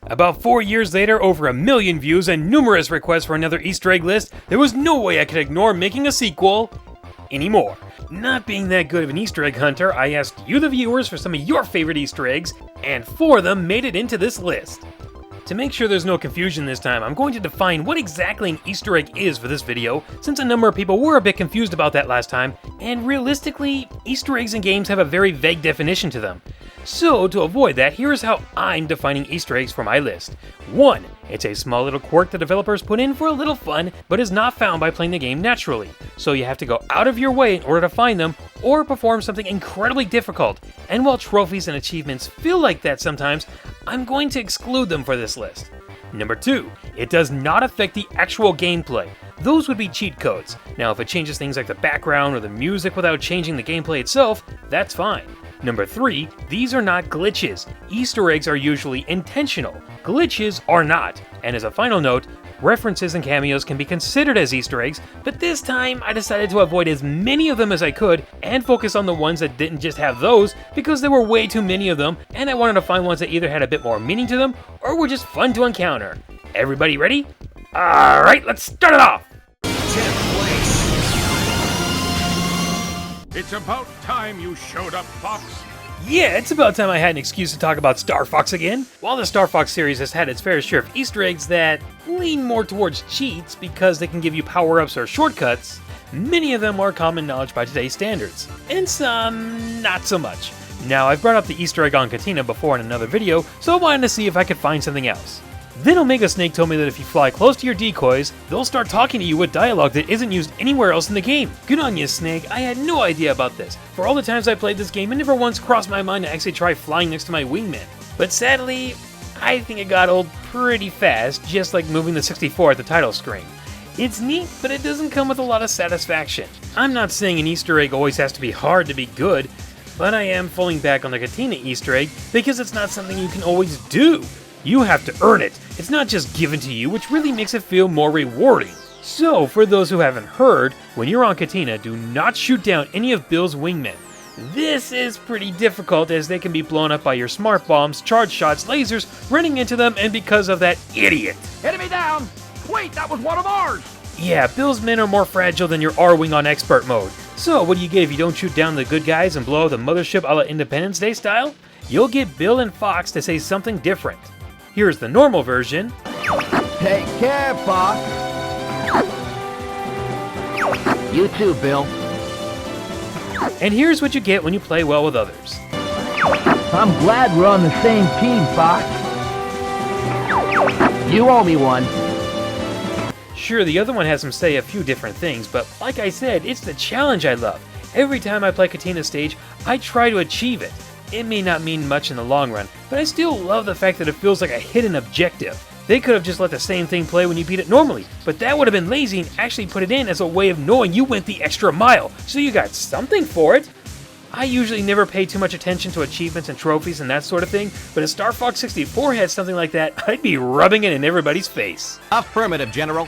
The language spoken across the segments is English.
About 4 years later, over 1 million views and numerous requests for another Easter egg list, there was no way I could ignore making a sequel anymore. Not being that good of an Easter egg hunter, I asked you the viewers for some of your favorite Easter eggs, and 4 of them made it into this list. To make sure there's no confusion this time, I'm going to define what exactly an Easter egg is for this video, since a number of people were a bit confused about that last time, and realistically, Easter eggs in games have a very vague definition to them. So, to avoid that, here's how I'm defining Easter eggs for my list. 1. It's a small little quirk the developers put in for a little fun, but is not found by playing the game naturally. So you have to go out of your way in order to find them, or perform something incredibly difficult. And while trophies and achievements feel like that sometimes, I'm going to exclude them for this list. Number 2. It does not affect the actual gameplay. Those would be cheat codes. Now if it changes things like the background or the music without changing the gameplay itself, that's fine. Number 3, these are not glitches. Easter eggs are usually intentional. Glitches are not. And as a final note, references and cameos can be considered as Easter eggs, but this time I decided to avoid as many of them as I could and focus on the ones that didn't just have those because there were way too many of them and I wanted to find ones that either had a bit more meaning to them or were just fun to encounter. Everybody ready? Alright, let's start it off! 10th place. It's about time you showed up, Fox. Yeah, it's about time I had an excuse to talk about Star Fox again. While the Star Fox series has had its fair share of Easter eggs that lean more towards cheats because they can give you power-ups or shortcuts, many of them are common knowledge by today's standards, and some not so much. Now, I've brought up the Easter egg on Katina before in another video, so I wanted to see if I could find something else. Then Omega Snake told me that if you fly close to your decoys, they'll start talking to you with dialogue that isn't used anywhere else in the game. Good on you, Snake. I had no idea about this. For all the times I played this game, it never once crossed my mind to actually try flying next to my wingman. But sadly, I think it got old pretty fast, just like moving the 64 at the title screen. It's neat, but it doesn't come with a lot of satisfaction. I'm not saying an Easter egg always has to be hard to be good, but I am falling back on the Katina Easter egg because it's not something you can always do. You have to earn it. It's not just given to you, which really makes it feel more rewarding. So, for those who haven't heard, when you're on Katina, do not shoot down any of Bill's wingmen. This is pretty difficult as they can be blown up by your smart bombs, charge shots, lasers, running into them, and because of that idiot. Enemy down! Wait, that was one of ours! Yeah, Bill's men are more fragile than your R-Wing on expert mode. So, what do you get if you don't shoot down the good guys and blow up the mothership a la Independence Day style? You'll get Bill and Fox to say something different. Here's the normal version. Take care, Fox. You too, Bill. And here's what you get when you play well with others. I'm glad we're on the same team, Fox. You owe me one. Sure, the other one has them say a few different things, but like I said, it's the challenge I love. Every time I play Katina's stage, I try to achieve it. It may not mean much in the long run, but I still love the fact that it feels like a hidden objective. They could have just let the same thing play when you beat it normally, but that would have been lazy and actually put it in as a way of knowing you went the extra mile, so you got something for it. I usually never pay too much attention to achievements and trophies and that sort of thing, but if Star Fox 64 had something like that, I'd be rubbing it in everybody's face. Affirmative, General.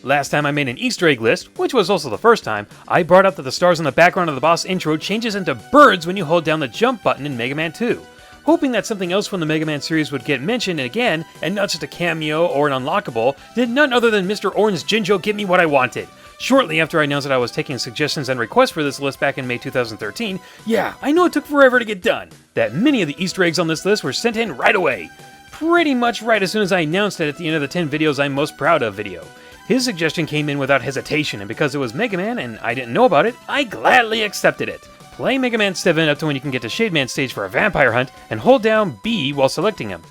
Last time I made an Easter egg list, which was also the first time, I brought up that the stars on the background of the boss intro changes into birds when you hold down the jump button in Mega Man 2. Hoping that something else from the Mega Man series would get mentioned again, and not just a cameo or an unlockable, did none other than Mr. Orange Jinjo give me what I wanted. Shortly after I announced that I was taking suggestions and requests for this list back in May 2013, yeah, I know it took forever to get done, that many of the Easter eggs on this list were sent in right away. Pretty much right as soon as I announced it at the end of the 10 videos I'm most proud of video. His suggestion came in without hesitation, and because it was Mega Man and I didn't know about it, I gladly accepted it. Play Mega Man 7 up to when you can get to Shade Man stage for a vampire hunt, and hold down B while selecting him.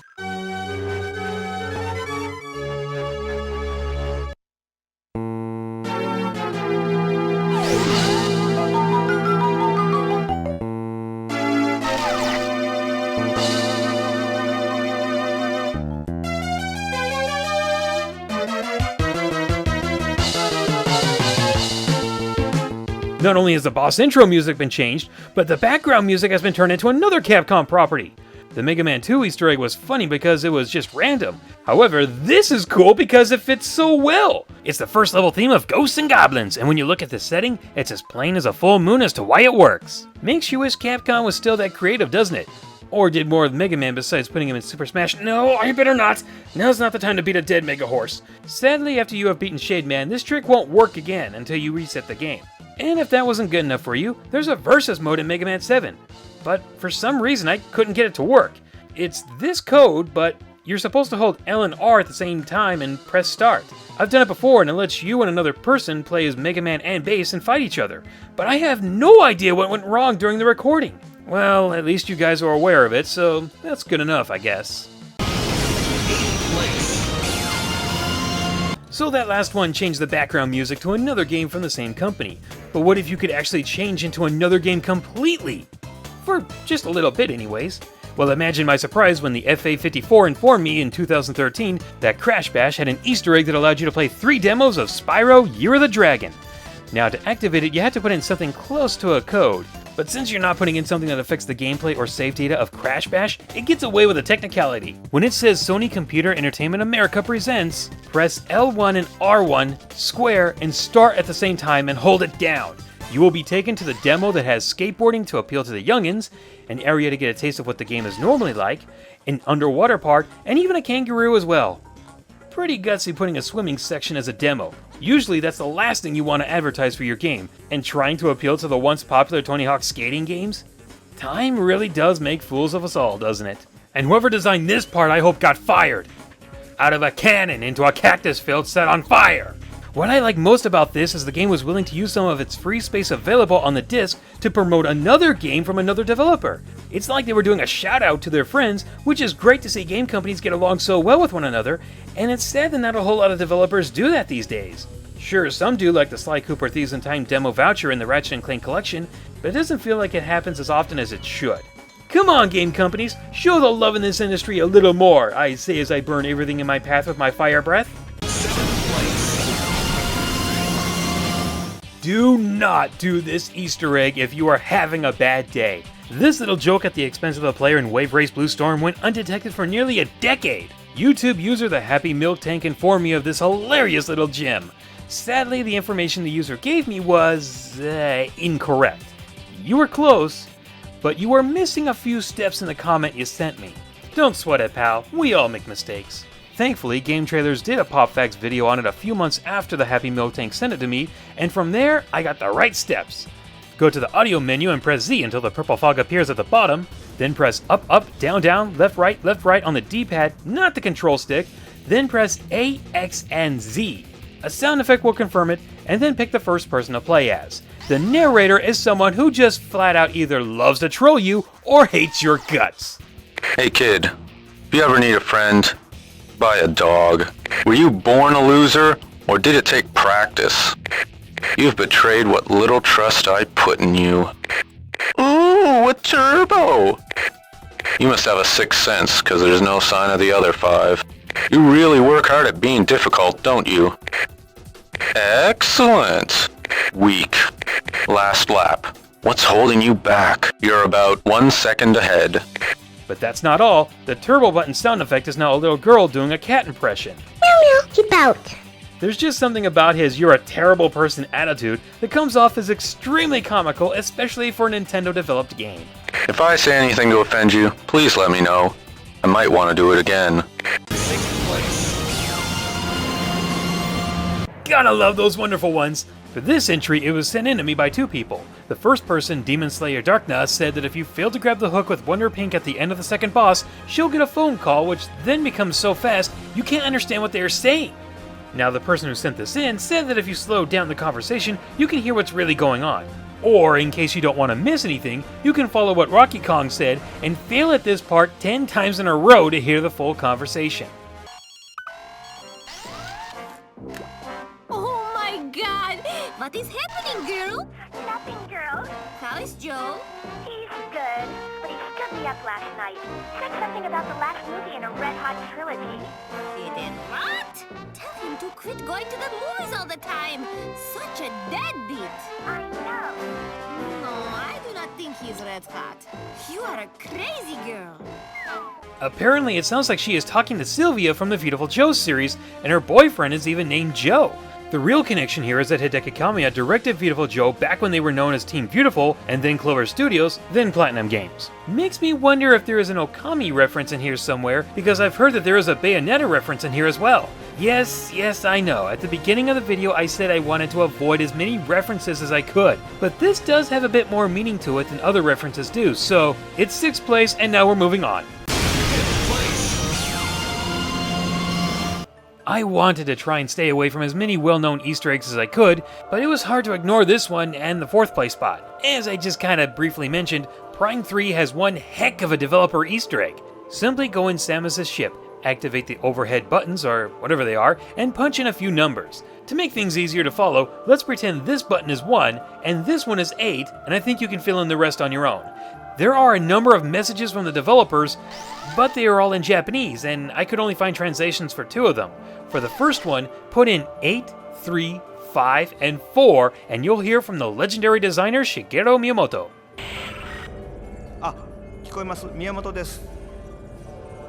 Not only has the boss intro music been changed, but the background music has been turned into another Capcom property. The Mega Man 2 Easter egg was funny because it was just random. However, this is cool because it fits so well. It's the first level theme of Ghosts and Goblins, and when you look at the setting, it's as plain as a full moon as to why it works. Makes you wish Capcom was still that creative, doesn't it? Or did more with Mega Man besides putting him in Super Smash? No, I better not. Now's not the time to beat a dead Mega Horse. Sadly, after you have beaten Shade Man, this trick won't work again until you reset the game. And if that wasn't good enough for you, there's a Versus mode in Mega Man 7. But for some reason, I couldn't get it to work. It's this code, but you're supposed to hold L and R at the same time and press start. I've done it before, and it lets you and another person play as Mega Man and Bass and fight each other. But I have no idea what went wrong during the recording. Well, at least you guys are aware of it, so that's good enough, I guess. So that last one changed the background music to another game from the same company. But what if you could actually change into another game completely? For just a little bit anyways. Well, imagine my surprise when the FA54 informed me in 2013 that Crash Bash had an Easter egg that allowed you to play 3 demos of Spyro Year of the Dragon. Now, to activate it, you had to put in something close to a code. But since you're not putting in something that affects the gameplay or save data of Crash Bash, it gets away with a technicality. When it says Sony Computer Entertainment America presents, press L1 and R1, square, and start at the same time and hold it down. You will be taken to the demo that has skateboarding to appeal to the youngins, an area to get a taste of what the game is normally like, an underwater part, and even a kangaroo as well. Pretty gutsy putting a swimming section as a demo. Usually that's the last thing you want to advertise for your game, and trying to appeal to the once popular Tony Hawk skating games? Time really does make fools of us all, doesn't it? And whoever designed this part I hope got fired! Out of a cannon into a cactus field set on fire! What I like most about this is the game was willing to use some of its free space available on the disc to promote another game from another developer. It's like they were doing a shout out to their friends, which is great to see game companies get along so well with one another, and it's sad that not a whole lot of developers do that these days. Sure, some do, like the Sly Cooper Thieves in Time demo voucher in the Ratchet & Clank collection, but it doesn't feel like it happens as often as it should. Come on, game companies, show the love in this industry a little more, I say as I burn everything in my path with my fire breath. Do not do this Easter egg if you are having a bad day. This little joke at the expense of the player in Wave Race Blue Storm went undetected for nearly a decade. YouTube user The Happy Milk Tank informed me of this hilarious little gem. Sadly, the information the user gave me was incorrect. You were close, but you were missing a few steps in the comment you sent me. Don't sweat it, pal. We all make mistakes. Thankfully, Game Trailers did a PopFacts video on it a few months after the Happy Milk Tank sent it to me, and from there, I got the right steps. Go to the audio menu and press Z until the purple fog appears at the bottom, then press up, up, down, down, left, right on the D-pad, not the control stick, then press A, X, and Z. A sound effect will confirm it, and then pick the first person to play as. The narrator is someone who just flat out either loves to troll you or hates your guts. Hey kid, if you ever need a friend, buy a dog. Were you born a loser, or did it take practice? You've betrayed what little trust I put in you. Ooh, a turbo! You must have a sixth sense, because there's no sign of the other 5. You really work hard at being difficult, don't you? Excellent! Weak. Last lap. What's holding you back? You're about 1 second ahead. But that's not all. The turbo button sound effect is now a little girl doing a cat impression. Meow meow, keep out. There's just something about his "you're a terrible person" attitude that comes off as extremely comical, especially for a Nintendo-developed game. If I say anything to offend you, please let me know. I might want to do it again. Gotta love those wonderful ones! For this entry, it was sent in to me by 2 people. The first person, Demon Slayer Darkness, said that if you fail to grab the hook with Wonder Pink at the end of the second boss, she'll get a phone call which then becomes so fast you can't understand what they are saying. Now, the person who sent this in said that if you slow down the conversation, you can hear what's really going on. Or, in case you don't want to miss anything, you can follow what Rocky Kong said and fail at this part 10 times in a row to hear the full conversation. Oh my god! What is happening, girl? Nothing, girl. How is Joe? He's good, but he stood me up last night. Said something about the last movie in a Red Hot trilogy. He did what? Tell him to quit going to the movies all the time. Such a deadbeat. I know. No, I do not not think he's red hot. You are a crazy girl. Apparently, it sounds like she is talking to Sylvia from the Beautiful Joe series, and her boyfriend is even named Joe. The real connection here is that Hideki Kamiya directed Beautiful Joe back when they were known as Team Beautiful, and then Clover Studios, then Platinum Games. Makes me wonder if there is an Okami reference in here somewhere, because I've heard that there is a Bayonetta reference in here as well. Yes, I know. At the beginning of the video, I said I wanted to avoid as many references as I could, but this does have a bit more meaning to it than other references do, so it's 6th place, and now we're moving on. I wanted to try and stay away from as many well-known Easter eggs as I could, but it was hard to ignore this one and the 4th place spot. As I just kinda briefly mentioned, Prime 3 has one heck of a developer Easter egg. Simply go in Samus's ship, activate the overhead buttons, or whatever they are, and punch in a few numbers. To make things easier to follow, let's pretend this button is 1, and this one is 8, and I think you can fill in the rest on your own. There are a number of messages from the developers, but they are all in Japanese, and I could only find translations for 2 of them. For the first one, put in 8, 3, 5, and 4, and you'll hear from the legendary designer Shigeru Miyamoto. あ、聞こえます。宮本です。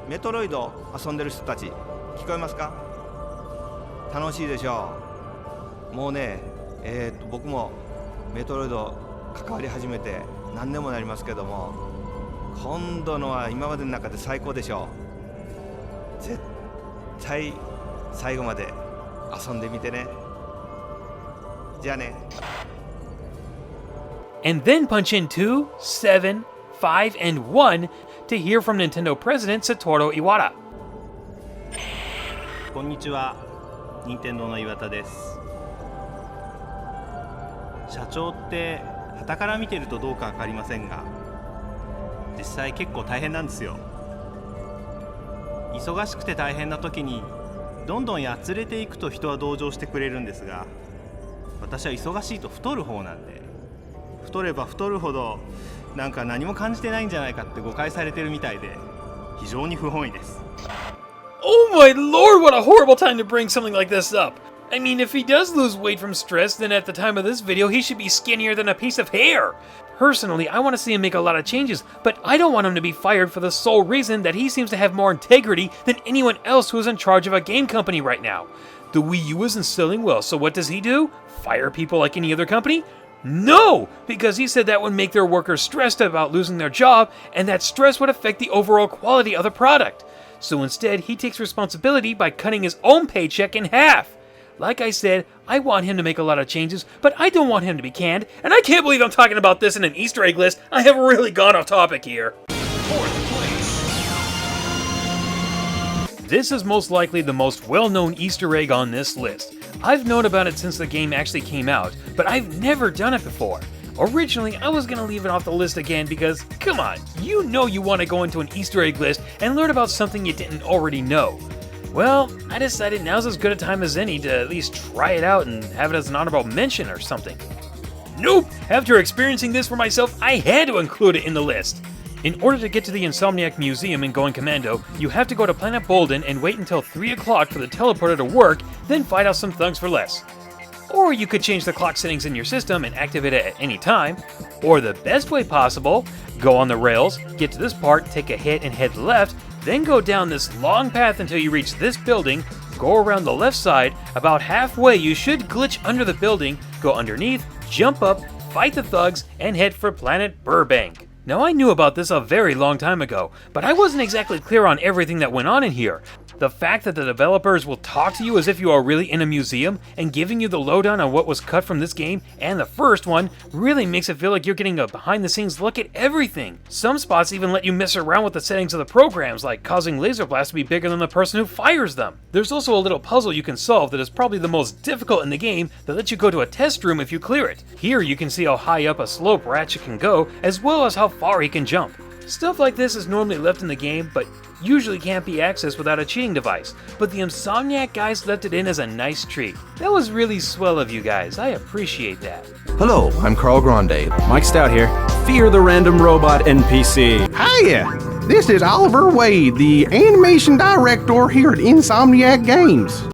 メトロイド遊んでる人たち、聞こえますか？楽しいでしょう。もうね、僕もメトロイド関わり始めて何年もなりますけども、今度のは今までの中で最高でしょう。絶対最後まで遊んでみてね。じゃあね。And then punch in 2, 7, 5, and 1 to hear from Nintendo President Satoru Iwata. こんにちは、任天堂の岩田です。社長って傍から見てるとどうかわかりませんが、実際結構大変なんですよ。忙しくて大変な時にどんどんやつれていくと人は同情してくれるんですが、私は忙しいと太る方なんで、太れば太るほどなんか何も感じてないんじゃないかって誤解されてるみたいで、非常に不本意です。 Oh my lord, what a horrible time to bring something like this up! I mean, if he does lose weight from stress, then at the time of this video he should be skinnier than a piece of hair! Personally, I want to see him make a lot of changes, but I don't want him to be fired for the sole reason that he seems to have more integrity than anyone else who is in charge of a game company right now. The Wii U isn't selling well, so what does he do? Fire people like any other company? No! Because he said that would make their workers stressed about losing their job, and that stress would affect the overall quality of the product. So instead, he takes responsibility by cutting his own paycheck in half. Like I said, I want him to make a lot of changes, but I don't want him to be canned, and I can't believe I'm talking about this in an Easter egg list. I have really gone off topic here. 4th place. This is most likely the most well-known Easter egg on this list. I've known about it since the game actually came out, but I've never done it before. Originally, I was gonna leave it off the list again because, come on, you know you want to go into an Easter egg list and learn about something you didn't already know. Well, I decided now's as good a time as any to at least try it out and have it as an honorable mention or something. Nope! After experiencing this for myself, I had to include it in the list. In order to get to the Insomniac Museum in Going Commando, you have to go to Planet Bolden and wait until 3 o'clock for the teleporter to work, then fight out some thugs for less. Or you could change the clock settings in your system and activate it at any time. Or the best way possible, go on the rails, get to this part, take a hit and head left, then go down this long path until you reach this building, go around the left side, about halfway you should glitch under the building, go underneath, jump up, fight the thugs, and head for Planet Burbank. Now I knew about this a very long time ago, but I wasn't exactly clear on everything that went on in here. The fact that the developers will talk to you as if you are really in a museum and giving you the lowdown on what was cut from this game and the first one really makes it feel like you're getting a behind-the-scenes look at everything. Some spots even let you mess around with the settings of the programs, like causing laser blasts to be bigger than the person who fires them. There's also a little puzzle you can solve that is probably the most difficult in the game that lets you go to a test room if you clear it. Here you can see how high up a slope Ratchet can go, as well as how far he can jump. Stuff like this is normally left in the game, but usually can't be accessed without a cheating device, but the Insomniac guys left it in as a nice treat. That was really swell of you guys, I appreciate that. Hello, I'm Carl Grande. Mike Stout here. Fear the random robot NPC. Hiya! This is Oliver Wade, the animation director here at Insomniac Games.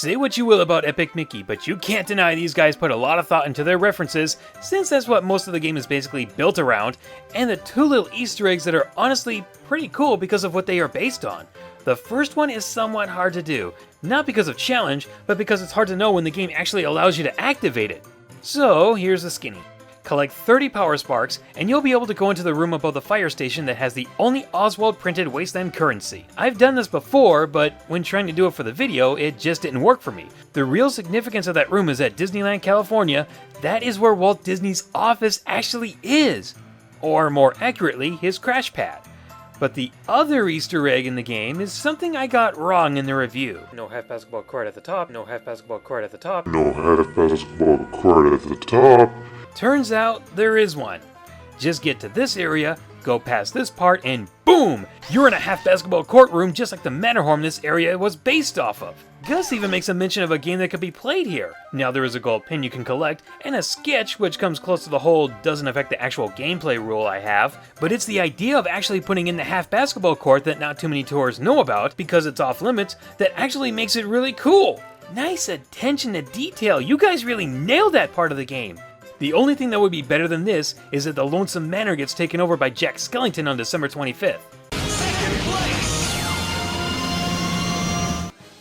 Say what you will about Epic Mickey, but you can't deny these guys put a lot of thought into their references, since that's what most of the game is basically built around, and the two little Easter eggs that are honestly pretty cool because of what they are based on. The first one is somewhat hard to do, not because of challenge, but because it's hard to know when the game actually allows you to activate it. So here's the skinny. Collect 30 power sparks, and you'll be able to go into the room above the fire station that has the only Oswald printed Wasteland currency. I've done this before, but when trying to do it for the video, it just didn't work for me. The real significance of that room is at Disneyland, California. That is where Walt Disney's office actually is. Or more accurately, his crash pad. But the other Easter egg in the game is something I got wrong in the review. No half basketball court at the top, no half basketball court at the top. No half basketball court at the top. Turns out there is one. Just get to this area, go past this part, and boom! You're in a half basketball courtroom just like the Matterhorn this area was based off of. Gus even makes a mention of a game that could be played here. Now there is a gold pin you can collect, and a sketch which comes close to the whole doesn't affect the actual gameplay rule I have, but it's the idea of actually putting in the half basketball court that not too many tours know about because it's off limits that actually makes it really cool. Nice attention to detail, you guys really nailed that part of the game. The only thing that would be better than this is that the Lonesome Manor gets taken over by Jack Skellington on December 25th. Second place.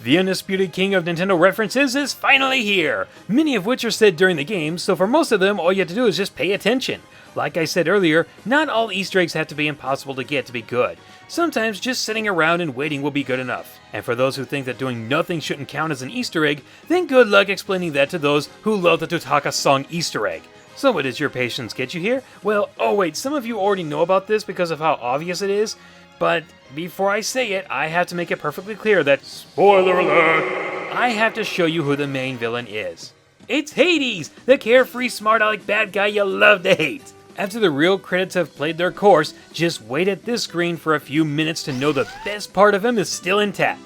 The undisputed king of Nintendo references is finally here, many of which are said during the game, so for most of them all you have to do is just pay attention. Like I said earlier, not all Easter eggs have to be impossible to get to be good. Sometimes just sitting around and waiting will be good enough. And for those who think that doing nothing shouldn't count as an Easter egg, then good luck explaining that to those who love the Totaka song Easter egg. So what does your patience get you here? Well, oh wait, some of you already know about this because of how obvious it is, but before I say it, I have to make it perfectly clear that, spoiler alert, I have to show you who the main villain is. It's Hades, the carefree, smart-aleck bad guy you love to hate. After the real credits have played their course, just wait at this screen for a few minutes to know the best part of him is still intact.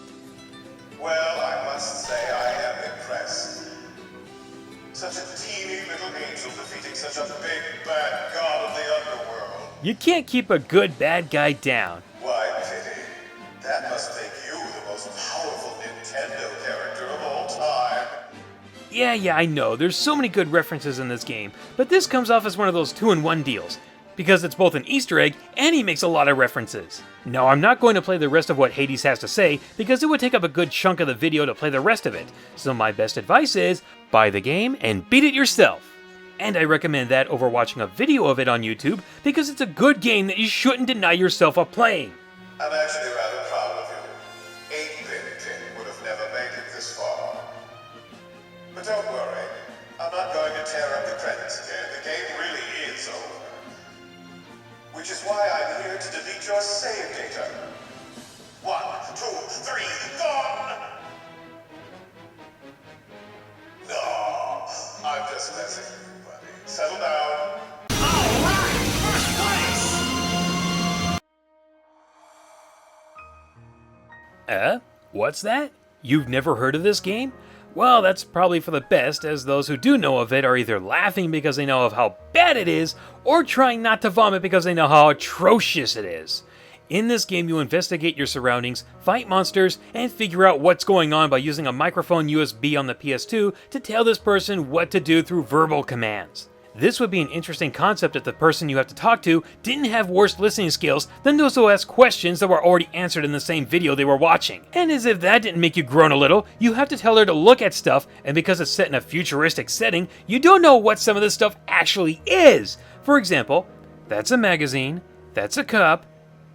Well, I must say I am impressed. Such a teeny little angel defeating such a big bad god of the underworld. You can't keep a good bad guy down. Why, pity. That must make you the most powerful Nintendo character of all time. Yeah, I know, there's so many good references in this game, but this comes off as one of those 2-in-1 deals, because it's both an Easter egg and he makes a lot of references. Now, I'm not going to play the rest of what Hades has to say, because it would take up a good chunk of the video to play the rest of it, so my best advice is, buy the game and beat it yourself. And I recommend that over watching a video of it on YouTube, because it's a good game that you shouldn't deny yourself of playing. I'm actually rather proud of you. 8-bit would have never made it this far. But don't worry, I'm not going to tear up the credits again. The game really is over. Which is why I'm here to delete your save data. 1, 2, 3, gone! No, I'm just messing with you, buddy. Settle down. Alright, first place! What's that? You've never heard of this game? Well, that's probably for the best, as those who do know of it are either laughing because they know of how bad it is, or trying not to vomit because they know how atrocious it is. In this game, you investigate your surroundings, fight monsters, and figure out what's going on by using a microphone USB on the PS2 to tell this person what to do through verbal commands. This would be an interesting concept if the person you have to talk to didn't have worse listening skills than those who ask questions that were already answered in the same video they were watching. And as if that didn't make you groan a little, you have to tell her to look at stuff, and because it's set in a futuristic setting, you don't know what some of this stuff actually is. For example, that's a magazine, that's a cup,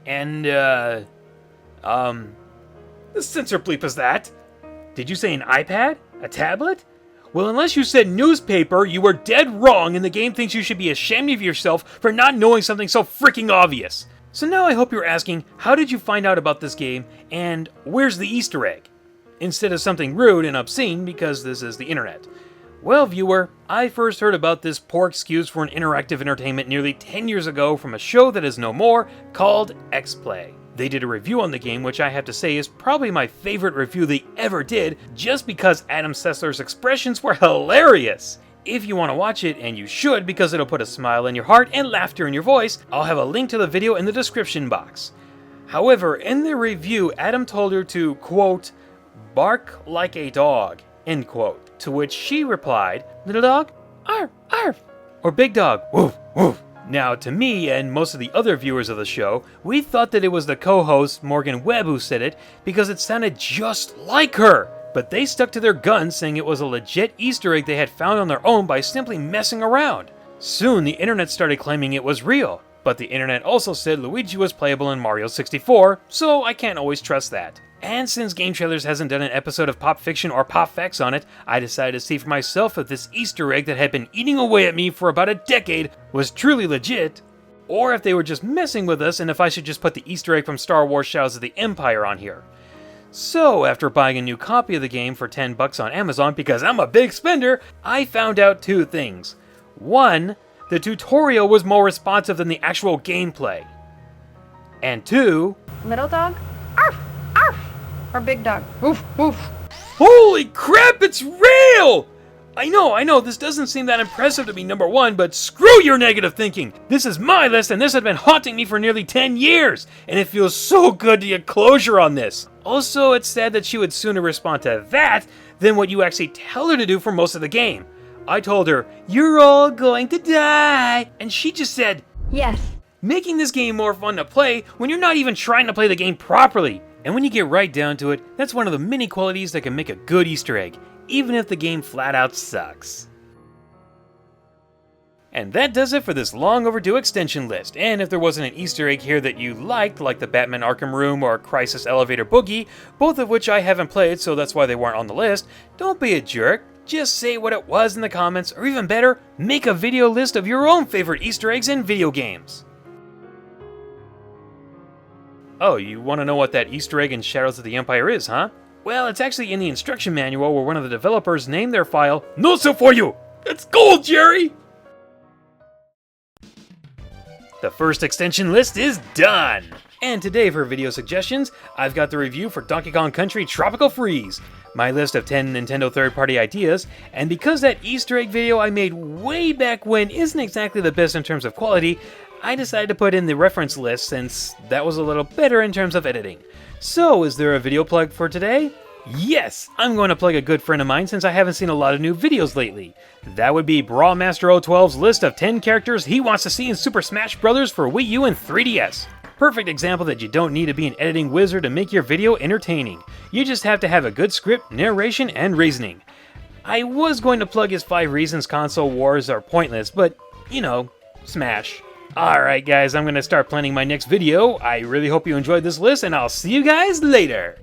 and the censor bleep is that? Did you say an iPad? A tablet? Well, unless you said newspaper, you were dead wrong, and the game thinks you should be ashamed of yourself for not knowing something so freaking obvious. So now I hope you're asking, how did you find out about this game, and where's the Easter egg? Instead of something rude and obscene, because this is the internet. Well, viewer, I first heard about this poor excuse for an interactive entertainment nearly 10 years ago from a show that is no more, called X-Play. They did a review on the game, which I have to say is probably my favorite review they ever did, just because Adam Sessler's expressions were hilarious. If you want to watch it, and you should because it'll put a smile in your heart and laughter in your voice, I'll have a link to the video in the description box. However, in the review, Adam told her to, quote, bark like a dog. End quote. To which she replied, little dog, arf, arf, or big dog, woof, woof. Now, to me and most of the other viewers of the show, we thought that it was the co-host Morgan Webb who said it because it sounded just like her. But they stuck to their guns, saying it was a legit Easter egg they had found on their own by simply messing around. Soon, the internet started claiming it was real, but the internet also said Luigi was playable in Mario 64, so I can't always trust that. And since Game Trailers hasn't done an episode of Pop Fiction or Pop Facts on it, I decided to see for myself if this Easter egg that had been eating away at me for about a decade was truly legit, or if they were just messing with us and if I should just put the Easter egg from Star Wars Shadows of the Empire on here. So, after buying a new copy of the game for $10 on Amazon because I'm a big spender, I found out two things. One, the tutorial was more responsive than the actual gameplay. And two, little dog, arf, arf, or big dog, woof, woof. Holy crap, it's real! I know, this doesn't seem that impressive to be number one, but screw your negative thinking! This is my list, and this has been haunting me for nearly 10 years, and it feels so good to get closure on this. Also, it's sad that she would sooner respond to that than what you actually tell her to do for most of the game. I told her, you're all going to die, and she just said, yes. Making this game more fun to play when you're not even trying to play the game properly. And when you get right down to it, that's one of the many qualities that can make a good Easter egg, even if the game flat out sucks. And that does it for this long overdue extension list, and if there wasn't an Easter egg here that you liked, like the Batman Arkham Room or Crisis Elevator Boogie, both of which I haven't played so that's why they weren't on the list, don't be a jerk, just say what it was in the comments, or even better, make a video list of your own favorite Easter eggs in video games. Oh, you want to know what that Easter egg in Shadows of the Empire is, huh? Well, it's actually in the instruction manual where one of the developers named their file No So For You! It's gold, Jerry! The first extension list is done! And today for video suggestions, I've got the review for Donkey Kong Country Tropical Freeze, my list of 10 Nintendo third-party ideas, and because that Easter egg video I made way back when isn't exactly the best in terms of quality, I decided to put in the reference list since that was a little better in terms of editing. So, is there a video plug for today? Yes! I'm going to plug a good friend of mine since I haven't seen a lot of new videos lately. That would be Brawlmaster 012's list of 10 characters he wants to see in Super Smash Bros. For Wii U and 3DS. Perfect example that you don't need to be an editing wizard to make your video entertaining. You just have to have a good script, narration, and reasoning. I was going to plug his 5 reasons console wars are pointless, but, you know, Smash. Alright guys, I'm going to start planning my next video. I really hope you enjoyed this list, and I'll see you guys later!